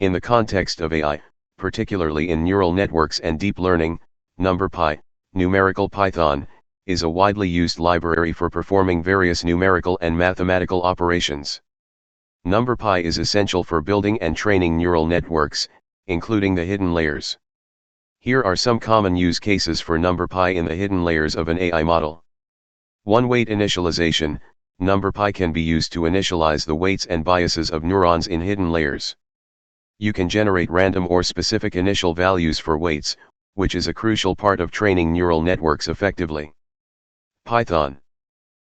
In the context of AI, particularly in neural networks and deep learning, NumPy, Numerical Python, is a widely used library for performing various numerical and mathematical operations. NumPy is essential for building and training neural networks, including the hidden layers. Here are some common use cases for NumPy in the hidden layers of an AI model. 1. Weight initialization. NumPy can be used to initialize the weights and biases of neurons in hidden layers. You can generate random or specific initial values for weights, which is a crucial part of training neural networks effectively. Python.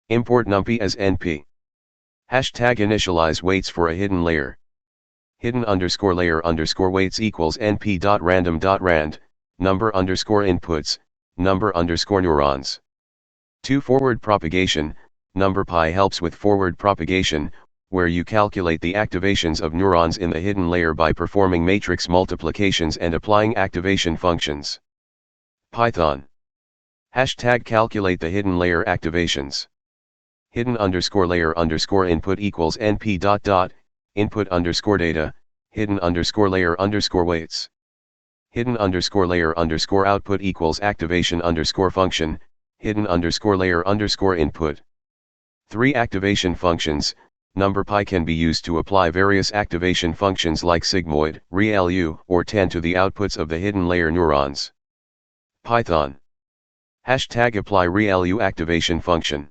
Import NumPy as NP. Hashtag initialize weights for a hidden layer. Hidden_layer_weights equals np.random.rand, number_inputs, number_neurons. 2. Forward propagation. NumPy helps with forward propagation, where you calculate the activations of neurons in the hidden layer by performing matrix multiplications and applying activation functions. Python. Hashtag calculate the hidden layer activations. Hidden_layer_input equals np. Input_data, hidden_layer_weights. Hidden_layer_output equals activation_function, hidden_layer_input. 3. Activation functions. NumPy can be used to apply various activation functions like sigmoid, ReLU, or tan to the outputs of the hidden layer neurons. Python. Hashtag apply ReLU activation function.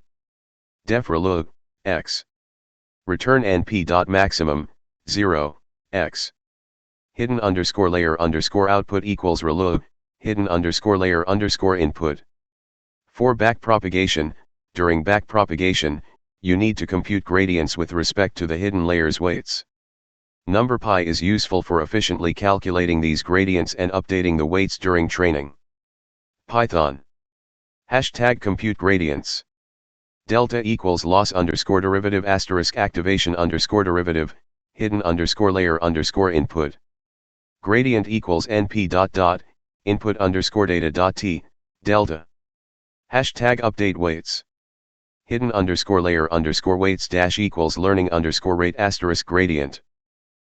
Def ReLU, x. Return np.maximum, 0, x. Hidden_layer_output equals ReLU, hidden_layer_input. 4. Backpropagation. During backpropagation, you need to compute gradients with respect to the hidden layer's weights. NumPy is useful for efficiently calculating these gradients and updating the weights during training. Python. Hashtag compute gradients. Delta equals loss_derivative * activation_derivative, hidden_layer_input. Gradient equals np. Input_data.t, delta. Hashtag update weights. Hidden_layer_weights equals learning_rate * gradient.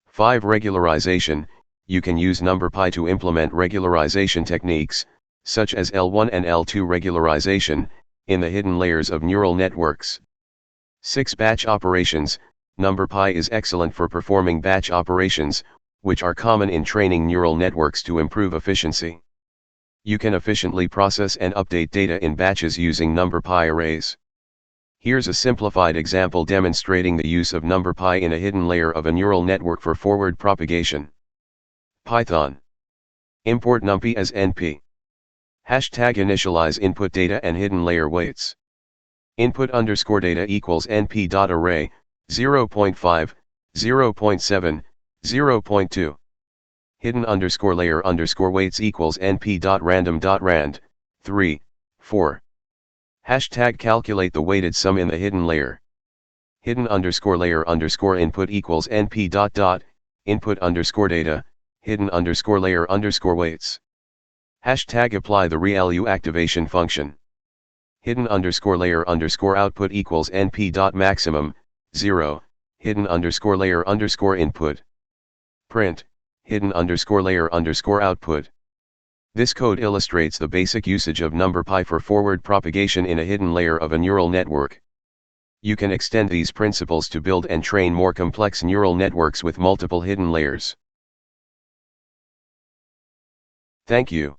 5. Regularization. You can use NumPy to implement regularization techniques, such as L1 and L2 regularization, in the hidden layers of neural networks. 6. Batch operations. NumPy is excellent for performing batch operations, which are common in training neural networks to improve efficiency. You can efficiently process and update data in batches using NumPy arrays. Here's a simplified example demonstrating the use of NumPy in a hidden layer of a neural network for forward propagation. Python. Import NumPy as NP. Hashtag initialize input data and hidden layer weights. Input_data equals np.array, 0.5, 0.7, 0.2. Hidden_layer_weights equals np.random.rand, 3, 4. Hashtag calculate the weighted sum in the hidden layer. Hidden_layer_input equals np. Input_data, hidden_layer_weights. Hashtag apply the ReLU activation function. Hidden_layer_output equals np.maximum, 0, hidden_layer_input. Print, hidden_layer_output. This code illustrates the basic usage of NumPy for forward propagation in a hidden layer of a neural network. You can extend these principles to build and train more complex neural networks with multiple hidden layers. Thank you.